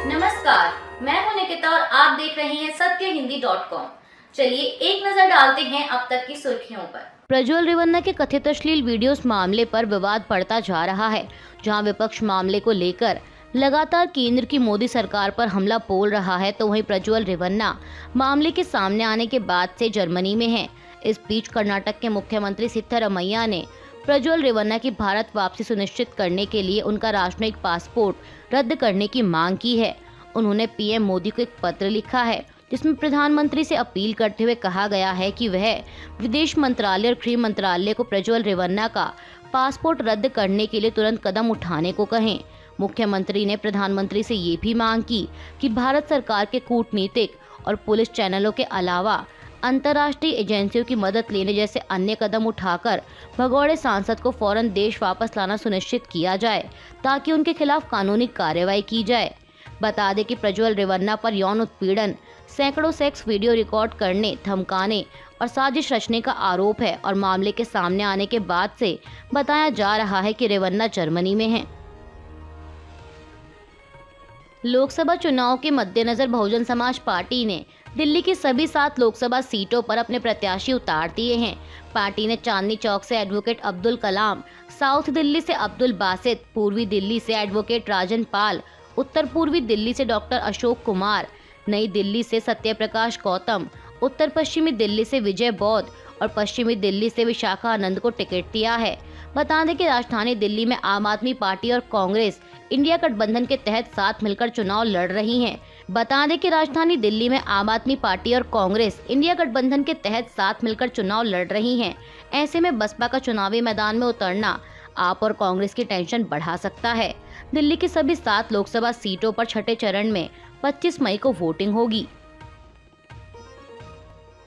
नमस्कार, मैं हूं निकिता और आप देख रहे हैं सत्यहिंदी.com। चलिए एक नजर डालते हैं अब तक की सुर्खियों पर। प्रज्वल रेवन्ना के कथित अश्लील वीडियोस मामले पर विवाद बढ़ता जा रहा है, जहां विपक्ष मामले को लेकर लगातार केंद्र की मोदी सरकार पर हमला बोल रहा है, तो वहीं प्रज्वल रेवन्ना मामले के सामने आने के बाद से जर्मनी में हैं। इस बीच कर्नाटक के मुख्यमंत्री सिद्धरमैया ने प्रज्वल रेवन्ना की भारत वापसी सुनिश्चित करने के लिए उनका राजनयिक पासपोर्ट रद्द करने की मांग की है। उन्होंने पीएम मोदी को एक पत्र लिखा है, जिसमें प्रधानमंत्री से अपील करते हुए कहा गया है कि वह विदेश मंत्रालय और गृह मंत्रालय को प्रज्वल रेवन्ना का पासपोर्ट रद्द करने के लिए तुरंत कदम उठाने को कहें। मुख्यमंत्री ने प्रधानमंत्री से ये भी मांग की कि भारत सरकार के कूटनीतिक और पुलिस चैनलों के अलावा अंतर्राष्ट्रीय एजेंसियों की मदद लेने जैसे अन्य कदम उठाकर भगौड़े सांसद को फौरन देश वापस लाना सुनिश्चित किया जाए, ताकि उनके खिलाफ कानूनी कार्रवाई की जाए। बता दें कि प्रज्वल रेवन्ना पर यौन उत्पीड़न, सैकड़ों सेक्स वीडियो रिकॉर्ड करने, धमकाने और साजिश रचने का आरोप है और मामले के सामने आने के बाद से बताया जा रहा है कि रेवन्ना जर्मनी में हैं। लोकसभा चुनाव के मद्देनजर बहुजन समाज पार्टी ने दिल्ली की सभी 7 लोकसभा सीटों पर अपने प्रत्याशी उतार दिए हैं। पार्टी ने चांदनी चौक से एडवोकेट अब्दुल कलाम, साउथ दिल्ली से अब्दुल बासित, पूर्वी दिल्ली से एडवोकेट राजन पाल, उत्तर पूर्वी दिल्ली से डॉक्टर अशोक कुमार, नई दिल्ली से सत्यप्रकाश गौतम, उत्तर पश्चिमी दिल्ली से विजय बौद्ध और पश्चिमी दिल्ली से विशाखा आनंद को टिकट दिया है। बता दें कि राजधानी दिल्ली में आम आदमी पार्टी और कांग्रेस इंडिया गठबंधन के तहत साथ मिलकर चुनाव लड़ रही हैं। बता दें कि राजधानी दिल्ली में आम आदमी पार्टी और कांग्रेस इंडिया गठबंधन के तहत साथ मिलकर चुनाव लड़ रही हैं। ऐसे में बसपा का चुनावी मैदान में उतरना आप और कांग्रेस की टेंशन बढ़ा सकता है। दिल्ली की सभी 7 लोकसभा सीटों पर छठे चरण में 25 मई को वोटिंग होगी।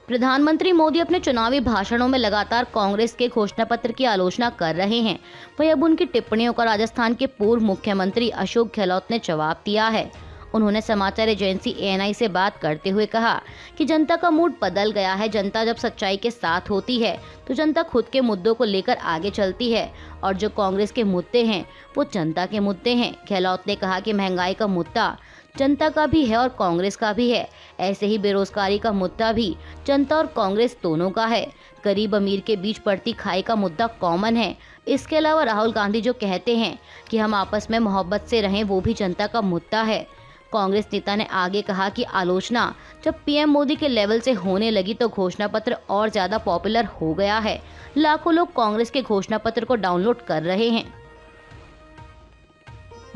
प्रधानमंत्री मोदी अपने चुनावी भाषणों में लगातार कांग्रेस के घोषणा पत्र की आलोचना कर रहे हैं। वहीं अब उनकी टिप्पणियों का राजस्थान के पूर्व मुख्यमंत्री अशोक गहलोत ने जवाब दिया है। उन्होंने समाचार एजेंसी ANI से बात करते हुए कहा कि जनता का मूड बदल गया है। जनता जब सच्चाई के साथ होती है तो जनता खुद के मुद्दों को लेकर आगे चलती है, और जो कांग्रेस के मुद्दे हैं वो जनता के मुद्दे हैं। गहलोत ने कहा कि महंगाई का मुद्दा जनता का भी है और कांग्रेस का भी है। ऐसे ही बेरोजगारी का मुद्दा भी जनता और कांग्रेस दोनों का है। गरीब अमीर के बीच बढ़ती खाई का मुद्दा कॉमन है। इसके अलावा राहुल गांधी जो कहते हैं कि हम आपस में मोहब्बत से रहें, वो भी जनता का मुद्दा है। कांग्रेस नेता ने आगे कहा कि आलोचना जब पीएम मोदी के लेवल से होने लगी तो घोषणा पत्र और ज्यादा पॉपुलर हो गया है। लाखों लोग कांग्रेस के घोषणा पत्र को डाउनलोड कर रहे हैं।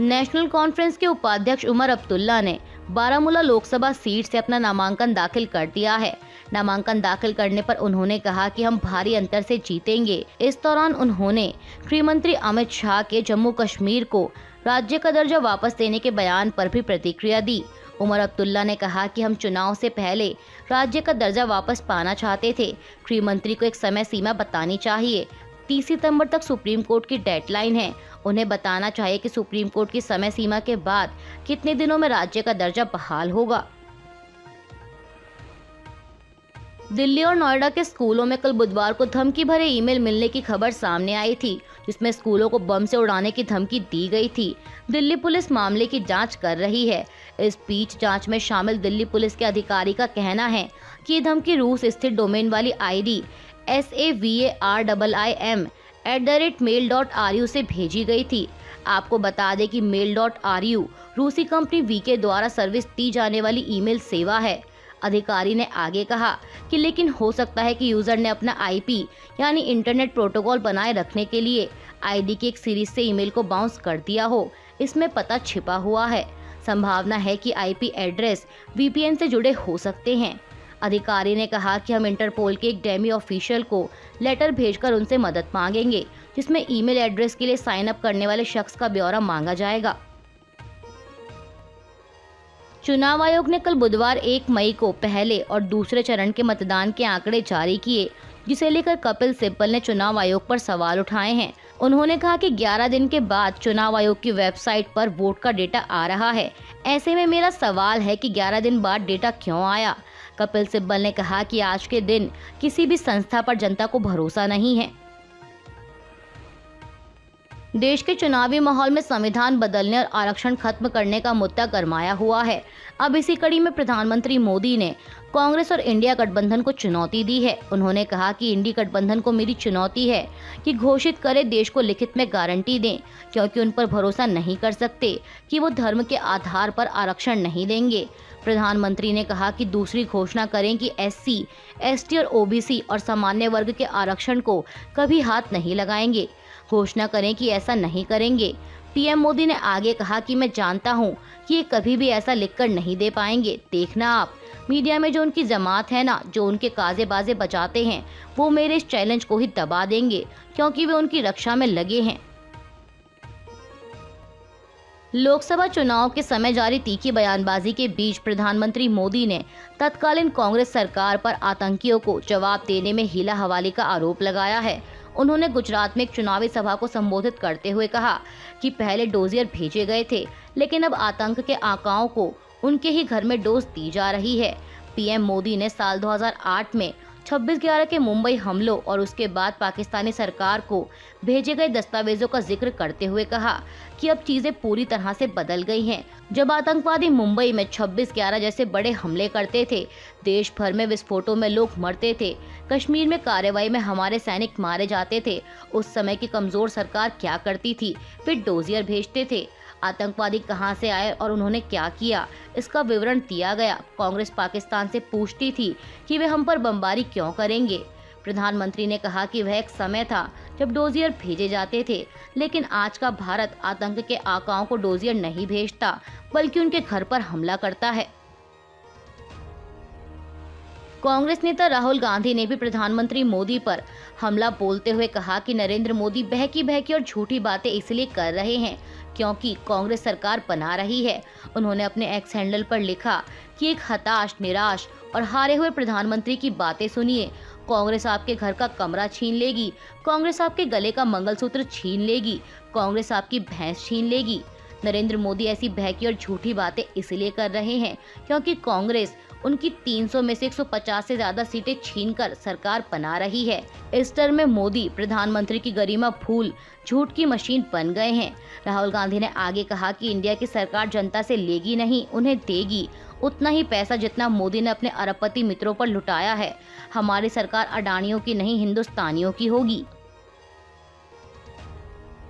नेशनल कॉन्फ्रेंस के उपाध्यक्ष उमर अब्दुल्ला ने बारामूला लोकसभा सीट से अपना नामांकन दाखिल कर दिया है। नामांकन दाखिल करने पर उन्होंने कहा कि हम भारी अंतर से जीतेंगे। इस दौरान उन्होंने गृह मंत्री अमित शाह के जम्मू कश्मीर को राज्य का दर्जा वापस देने के बयान पर भी प्रतिक्रिया दी। उमर अब्दुल्ला ने कहा कि हम चुनाव से पहले राज्य का दर्जा वापस पाना चाहते थे। गृह मंत्री को एक समय सीमा बतानी चाहिए। 30 सितंबर तक सुप्रीम कोर्ट की डेडलाइन है। उन्हें बताना चाहिए कि सुप्रीम कोर्ट की समय सीमा के बाद कितने दिनों में राज्य का दर्जा बहाल होगा। दिल्ली और नोएडा के स्कूलों में कल बुधवार को धमकी भरे ईमेल मिलने की खबर सामने आई थी, जिसमें स्कूलों को बम से उड़ाने की धमकी दी गई थी। दिल्ली पुलिस मामले की जांच कर रही है। इस बीच जांच में शामिल दिल्ली पुलिस के अधिकारी का कहना है कि ये धमकी रूस स्थित डोमेन वाली ID SAVARIIM@mail.ru से भेजी गई थी। आपको बता दें कि mail.ru रूसी कंपनी VK द्वारा सर्विस दी जाने वाली ईमेल सेवा है। अधिकारी ने आगे कहा कि लेकिन हो सकता है कि यूजर ने अपना IP यानी इंटरनेट प्रोटोकॉल बनाए रखने के लिए ID की एक सीरीज से ईमेल को बाउंस कर दिया हो। इसमें पता छिपा हुआ है। संभावना है कि IP एड्रेस VPN से जुड़े हो सकते हैं। अधिकारी ने कहा कि हम इंटरपोल के एक डेमी ऑफिशियल को लेटर भेजकर उनसे मदद मांगेंगे, जिसमें ईमेल एड्रेस के लिए साइन अप करने वाले शख्स का ब्यौरा मांगा जाएगा। चुनाव आयोग ने कल बुधवार 1 मई को पहले और दूसरे चरण के मतदान के आंकड़े जारी किए, जिसे लेकर कपिल सिब्बल ने चुनाव आयोग पर सवाल उठाए हैं। उन्होंने कहा कि 11 दिन के बाद चुनाव आयोग की वेबसाइट पर वोट का डेटा आ रहा है। ऐसे में मेरा सवाल है कि 11 दिन बाद डेटा क्यों आया। कपिल सिब्बल ने कहा कि आज के दिन किसी भी संस्था पर जनता को भरोसा नहीं है। देश के चुनावी माहौल में संविधान बदलने और आरक्षण खत्म करने का मुद्दा गरमाया हुआ है। अब इसी कड़ी में प्रधानमंत्री मोदी ने कांग्रेस और इंडिया गठबंधन को चुनौती दी है। उन्होंने कहा कि इंडिया गठबंधन को मेरी चुनौती है कि घोषित करे, देश को लिखित में गारंटी दें, क्योंकि उन पर भरोसा नहीं कर सकते कि वो धर्म के आधार पर आरक्षण नहीं देंगे। प्रधानमंत्री ने कहा कि दूसरी घोषणा करें कि SC, ST और OBC और सामान्य वर्ग के आरक्षण को कभी हाथ नहीं लगाएंगे। घोषणा करें कि ऐसा नहीं करेंगे। PM मोदी ने आगे कहा कि मैं जानता हूं कि ये कभी भी ऐसा लिखकर नहीं दे पाएंगे। देखना आप, मीडिया में जो उनकी जमात है ना, जो उनके काजे बाजे बजाते हैं, वो मेरे इस चैलेंज को ही दबा देंगे, क्योंकि वे उनकी रक्षा में लगे हैं। लोकसभा चुनाव के समय जारी तीखी बयानबाजी के बीच प्रधानमंत्री मोदी ने तत्कालीन कांग्रेस सरकार पर आतंकियों को जवाब देने में हीला हवाली का आरोप लगाया है। उन्होंने गुजरात में एक चुनावी सभा को संबोधित करते हुए कहा कि पहले डोजियर भेजे गए थे, लेकिन अब आतंक के आकाओं को उनके ही घर में डोज दी जा रही है। PM मोदी ने साल 2008 में 26/11 के मुंबई हमलों और उसके बाद पाकिस्तानी सरकार को भेजे गए दस्तावेजों का जिक्र करते हुए कहा कि अब चीजें पूरी तरह से बदल गई हैं। जब आतंकवादी मुंबई में 26/11 जैसे बड़े हमले करते थे, देश भर में विस्फोटों में लोग मरते थे, कश्मीर में कार्रवाई में हमारे सैनिक मारे जाते थे, उस समय की कमजोर सरकार क्या करती थी? फिर डोजियर भेजते थे। आतंकवादी कहां से आए और उन्होंने क्या किया, इसका विवरण दिया गया। कांग्रेस पाकिस्तान से पूछती थी कि वे हम पर बमबारी क्यों करेंगे। प्रधानमंत्री ने कहा कि वह एक समय था जब डोजियर भेजे जाते थे, लेकिन आज का भारत आतंक के आकाओं को डोजियर नहीं भेजता, बल्कि उनके घर पर हमला करता है। कांग्रेस नेता राहुल गांधी ने भी प्रधानमंत्री मोदी पर हमला बोलते हुए कहा कि नरेंद्र मोदी बहकी और झूठी बातें इसलिए कर रहे हैं क्योंकि कांग्रेस सरकार बना रही है। उन्होंने अपने एक्स हैंडल पर लिखा कि एक हताश, निराश और हारे हुए प्रधानमंत्री की बातें सुनिए। कांग्रेस आपके घर का कमरा छीन लेगी, कांग्रेस आपके गले का मंगलसूत्र छीन लेगी, कांग्रेस आपकी भैंस छीन लेगी। नरेंद्र मोदी ऐसी बहकी और झूठी बातें इसलिए कर रहे हैं क्योंकि कांग्रेस उनकी 300 में से 150 से ज्यादा सीटें छीनकर सरकार बना रही है। इस टर्म में मोदी प्रधानमंत्री की गरिमा भूल झूठ की मशीन बन गए हैं। राहुल गांधी ने आगे कहा कि इंडिया की सरकार जनता से लेगी नहीं, उन्हें देगी उतना ही पैसा जितना मोदी ने अपने अरबपति मित्रों पर लुटाया है। हमारी सरकार अडानियों की नहीं, हिंदुस्तानियों की होगी।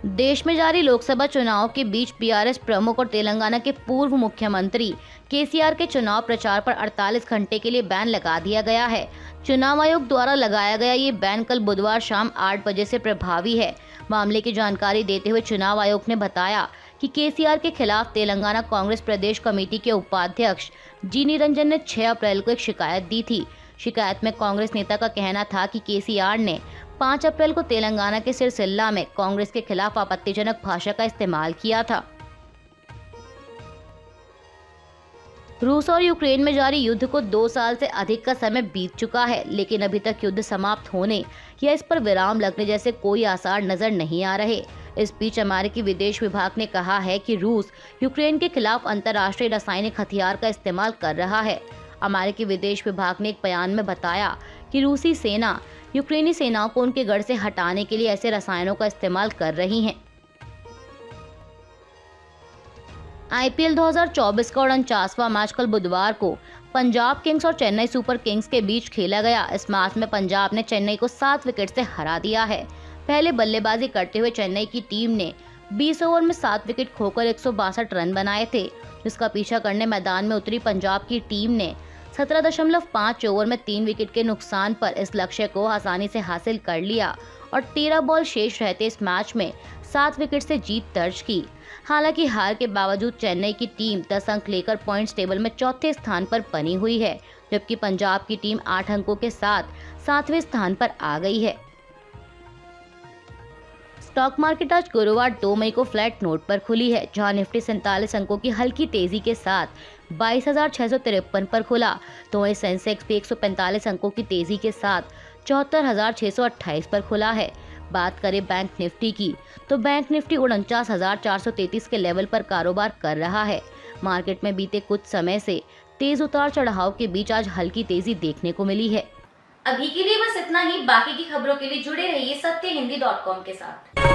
देश में जारी लोकसभा चुनाव के बीच BRS प्रमुख और तेलंगाना के पूर्व मुख्यमंत्री KCR के चुनाव प्रचार पर 48 घंटे के लिए बैन लगा दिया गया है। चुनाव आयोग द्वारा लगाया गया ये बैन कल बुधवार शाम 8 बजे से प्रभावी है। मामले की जानकारी देते हुए चुनाव आयोग ने बताया कि KCR के खिलाफ तेलंगाना कांग्रेस प्रदेश कमेटी के उपाध्यक्ष G निरंजन ने 6 अप्रैल को एक शिकायत दी थी। शिकायत में कांग्रेस नेता का कहना था कि KCR ने 5 अप्रैल को तेलंगाना के सिरसिल्ला में कांग्रेस के खिलाफ आपत्तिजनक भाषा का इस्तेमाल किया था। रूस और यूक्रेन में जारी युद्ध को 2 साल से अधिक का समय बीत चुका है, लेकिन अभी तक युद्ध समाप्त होने या इस पर विराम लगने जैसे कोई आसार नजर नहीं आ रहे। इस बीच अमेरिकी विदेश विभाग ने कहा है कि रूस यूक्रेन के खिलाफ अंतर्राष्ट्रीय रासायनिक हथियार का इस्तेमाल कर रहा है। अमेरिकी विदेश विभाग ने एक बयान में बताया कि रूसी सेना यूक्रेनी सेनाओं को उनके गढ़ से हटाने के लिए ऐसे रसायनों का इस्तेमाल कर रही है। IPL 2024 का 49वां मैच कल बुधवार को पंजाब किंग्स और चेन्नई सुपर किंग्स के बीच खेला गया। इस मैच में पंजाब ने चेन्नई को 7 विकेट से हरा दिया है। पहले बल्लेबाजी करते हुए चेन्नई की टीम ने 20 ओवर में 7 विकेट खोकर 162 रन बनाए थे, जिसका पीछा करने मैदान में उतरी पंजाब की टीम ने 17.5 ओवर में 3 विकेट के नुकसान पर इस लक्ष्य को आसानी से हासिल कर लिया और 13 बॉल शेष रहते इस मैच में 7 विकेट से जीत दर्ज की। हालांकि हार के बावजूद चेन्नई की टीम 10 अंक लेकर पॉइंट्स टेबल में चौथे स्थान पर बनी हुई है, जबकि पंजाब की टीम 8 अंकों के साथ 7वें स्थान पर आ गई है। स्टॉक मार्केट आज गुरुवार 2 मई को फ्लैट नोट पर खुली है, जहां निफ्टी 47 अंकों की हल्की तेजी के साथ 22,653 पर खुला, तो वहीं सेंसेक्स भी 145 अंकों की तेजी के साथ 74,628 पर खुला है। बात करें बैंक निफ्टी की, तो बैंक निफ्टी 49,433 के लेवल पर कारोबार कर रहा है। मार्केट में बीते कुछ समय से तेज उतार चढ़ाव के बीच आज हल्की तेजी देखने को मिली है। अभी के लिए बस इतना ही। बाकी की खबरों के लिए जुड़े रहिए सत्यहिंदी.com के साथ।